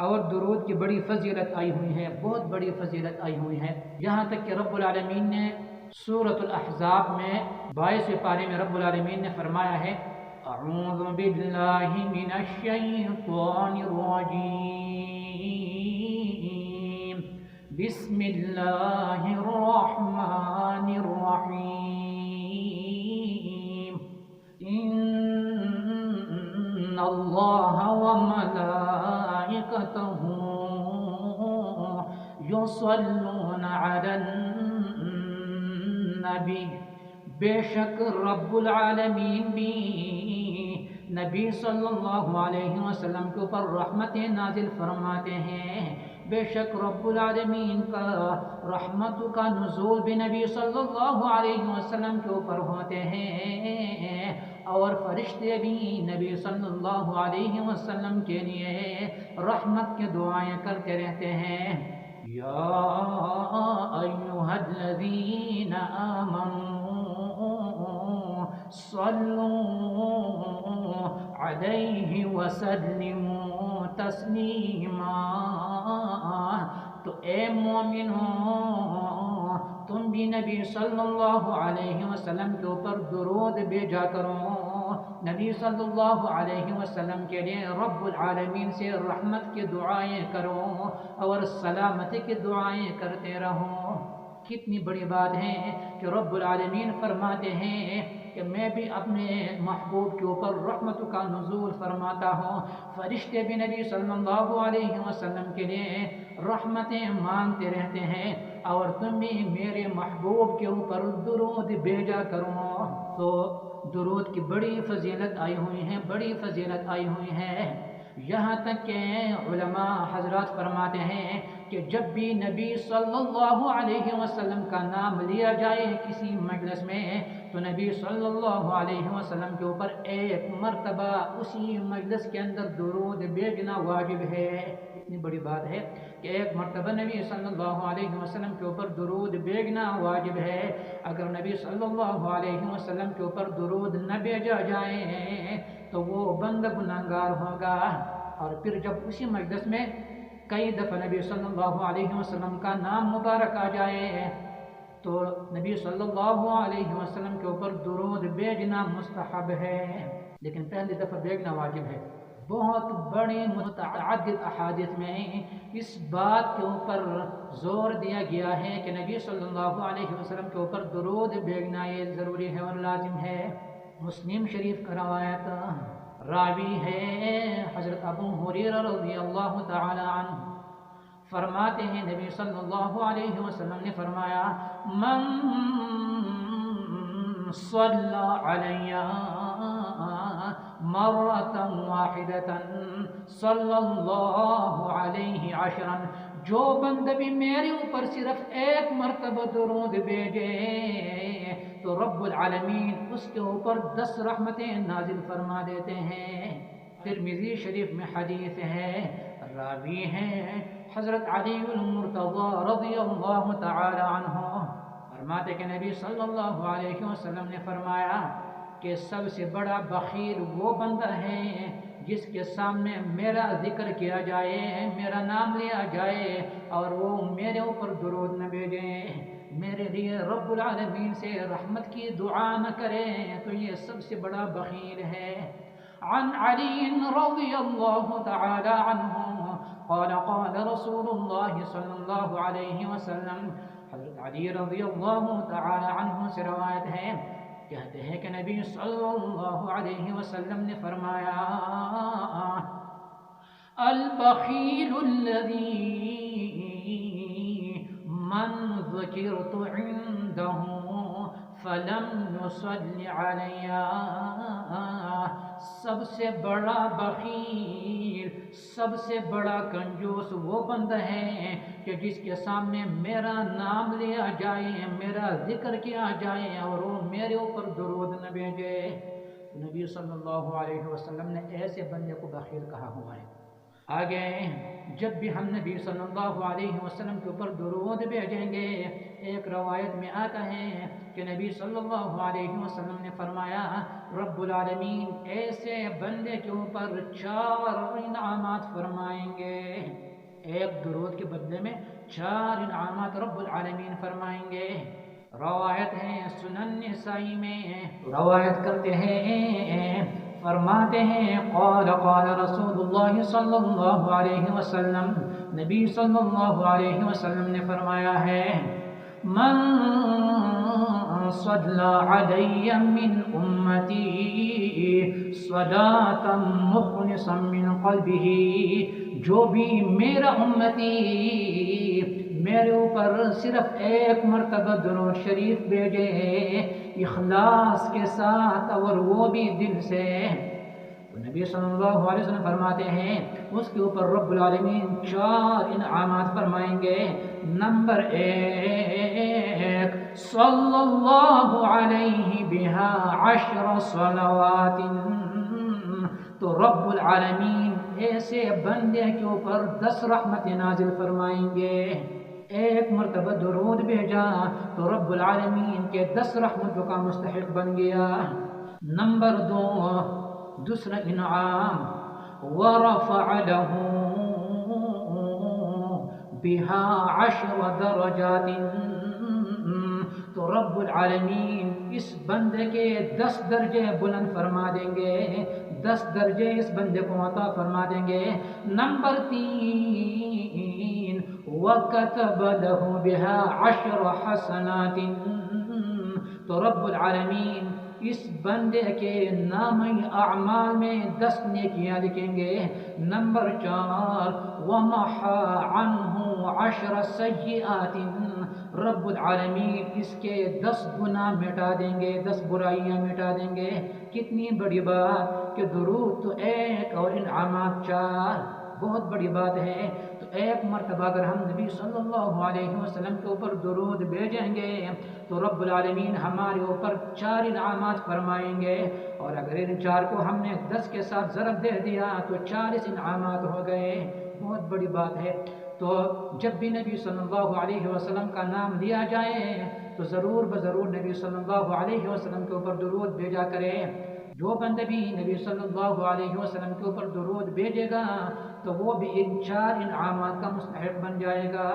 اور درود کی بڑی فضیلت آئی ہوئی ہے، بہت بڑی فضیلت آئی ہوئی ہے، یہاں تک کہ رب العالمین نے سورۃ الاحزاب میں 22ویں پارے میں رب العالمین نے فرمایا ہے اعوذ باللہ من الشیطان الرجیم بسم اللہ الرحمن الرحیم ان اللہ وملائکتہ یصلون علی النبی، بے شک رب العالمین بھی نبی صلی اللہ علیہ وسلم کے اوپر رحمتیں نازل فرماتے ہیں، بے شک رب العالمین کا رحمت کا نزول بھی نبی صلی اللہ علیہ وسلم کے اوپر ہوتے ہیں، اور فرشتے بھی نبی صلی اللہ علیہ وسلم کے لیے رحمت کی دعائیں کرتے رہتے ہیں۔ یا ایھا الذین آمنوا صلوا علیہ وسلموا تسلیما، تو اے مومنوں تم بھی نبی صلی اللہ علیہ وسلم کے اوپر درود بھیجا کرو، نبی صلی اللہ علیہ وسلم کے لیے رب العالمین سے رحمت کی دعائیں کرو اور سلامتی کی دعائیں کرتے رہو۔ کتنی بڑی بات ہے کہ رب العالمین فرماتے ہیں کہ میں بھی اپنے محبوب کے اوپر رحمت کا نزول فرماتا ہوں، فرشتے بھی نبی صلی اللہ علیہ وسلم کے لیے رحمتیں مانگتے رہتے ہیں، اور تم بھی میرے محبوب کے اوپر درود بھیجا کرو۔ تو درود کی بڑی فضیلت آئی ہوئی ہے، بڑی فضیلت آئی ہوئی ہے، یہاں تک کہ علماء حضرات فرماتے ہیں کہ جب بھی نبی صلی اللہ علیہ وسلم کا نام لیا جائے کسی مجلس میں تو نبی صلی اللہ علیہ وسلم کے اوپر ایک مرتبہ اسی مجلس کے اندر درود بھیجنا واجب ہے۔ اتنی بڑی بات ہے کہ ایک مرتبہ نبی صلی اللہ علیہ وسلم کے اوپر درود بھیجنا واجب ہے، اگر نبی صلی اللہ علیہ وسلم کے اوپر درود نہ بھیجا جائے تو وہ بندہ گناہگار ہوگا، اور پھر جب اسی مجلس میں کئی دفعہ نبی صلی اللہ علیہ وسلم کا نام مبارک آ جائے تو نبی صلی اللہ علیہ وسلم کے اوپر درود بھیجنا مستحب ہے، لیکن پہلی دفعہ بھیجنا واجب ہے۔ بہت بڑی متعدد احادیث میں اس بات کے اوپر زور دیا گیا ہے کہ نبی صلی اللہ علیہ وسلم کے اوپر درود بھیجنا یہ ضروری ہے اور لازم ہے۔ مسلم شریف کا روایت راوی ہے حضرت ابو ہریرہ رضی اللہ تعالی عنہ، فرماتے ہیں نبی صلی اللہ علیہ وسلم نے فرمایا من صلی علی مرۃ واحدۃ صلی اللہ علیہ عشرا، جو بندہ بھی میرے اوپر صرف ایک مرتبہ درود بھیجے تو رب العالمین اس کے اوپر 10 رحمتیں نازل فرما دیتے ہیں۔ ترمذی شریف میں حدیث ہے، راوی ہیں حضرت علی المرتضی رضی اللہ تعالی عنہ، فرماتے کہ نبی صلی اللہ علیہ وسلم نے فرمایا کہ سب سے بڑا بخیل وہ بندہ ہے جس کے سامنے میرا ذکر کیا جائے، میرا نام لیا جائے اور وہ میرے اوپر درود نہ بھیجے، میرے لیے رب العالمین سے رحمت کی دعا نہ کرے، تو یہ سب سے بڑا بخیل ہے۔ عن علی رضی اللہ تعالی عنہ قال قال رسول اللہ صلی اللہ علیہ وسلم، حضرت علی رضی اللہ تعالی عنہ سے روایت ہے، کہتے ہیں کہ نبی صلی اللہ علیہ وسلم نے فرمایا البخیل الذی من ذکرت عنده فلم يصل علی، سب سے بڑا بخیل، سب سے بڑا کنجوس وہ بندہ ہے کہ جس کے سامنے میرا نام لیا جائے، میرا ذکر کیا جائے اور وہ میرے اوپر درود نہ بھیجے۔ نبی صلی اللہ علیہ وسلم نے ایسے بندے کو بخیل کہا ہوا ہے۔ آگے جب بھی ہم نبی صلی اللہ علیہ وسلم کے اوپر درود بھیجیں گے، ایک روایت میں آتا ہے کہ نبی صلی اللہ علیہ وسلم نے فرمایا رب العالمین ایسے بندے کے اوپر 4 انعامات فرمائیں گے، ایک درود کے بدلے میں 4 انعامات رب العالمین فرمائیں گے۔ روایت ہے سنن نسائی میں، روایت کرتے ہیں، فرماتے ہیں قال قال رسول اللہ صلی اللہ علیہ وسلم، نبی صلی اللہ علیہ وسلم نے فرمایا ہے من صلى علي من امتی صلاة مخلصا من قلبه، جو بھی میرا امتی میرے اوپر صرف ایک مرتبہ درود شریف بھیجے اخلاص کے ساتھ اور وہ بھی دل سے، تو نبی صلی اللہ علیہ وسلم فرماتے ہیں اس کے اوپر رب العالمین 4 انعامات فرمائیں گے۔ نمبر 1 صلی اللہ علیہ بہا 10 صلوات، تو رب العالمین ایسے بندے کے اوپر 10 رحمت نازل فرمائیں گے۔ ایک مرتبہ درود بھیجا تو رب العالمین کے 10 رحمتوں کا مستحق بن گیا۔ نمبر 2 دوسرا انعام ورفع له بها 10 درجات، تو رب العالمین اس بندے کے 10 درجے بلند فرما دیں گے، 10 درجے اس بندے کو عطا فرما دیں گے۔ نمبر 3 وَكَتَبَ لَهُ بِهَا 10 حَسَنَاتٍ، تو رب العالمین اس بندے کے نامِ اعمال میں 10 نیکیاں لکھیں گے۔ نمبر 4 وَمَحَى عَنْهُ 10 سَيِّئَاتٍ، رب العالمین اس کے 10 گناہ مٹا دیں گے، 10 برائیاں مٹا دیں گے۔ کتنی بڑی بات کہ درود تو ایک اور انعامات 4، بہت بڑی بات ہے۔ تو ایک مرتبہ اگر ہم نبی صلی اللہ علیہ وسلم کے اوپر درود بھیجیں گے تو رب العالمین ہمارے اوپر 4 انعامات فرمائیں گے، اور اگر ان 4 کو ہم نے 10 کے ساتھ ضرب دے دیا تو 40 انعامات ہو گئے، بہت بڑی بات ہے۔ تو جب بھی نبی صلی اللہ علیہ وسلم کا نام لیا جائے تو ضرور بضرور نبی صلی اللہ علیہ وسلم کے اوپر درود بھیجا کرے۔ جو بندہ بھی نبی صلی اللہ علیہ وسلم کے اوپر درود بھیجے گا تو وہ بھی ان 4 انعامات کا مستحق بن جائے گا۔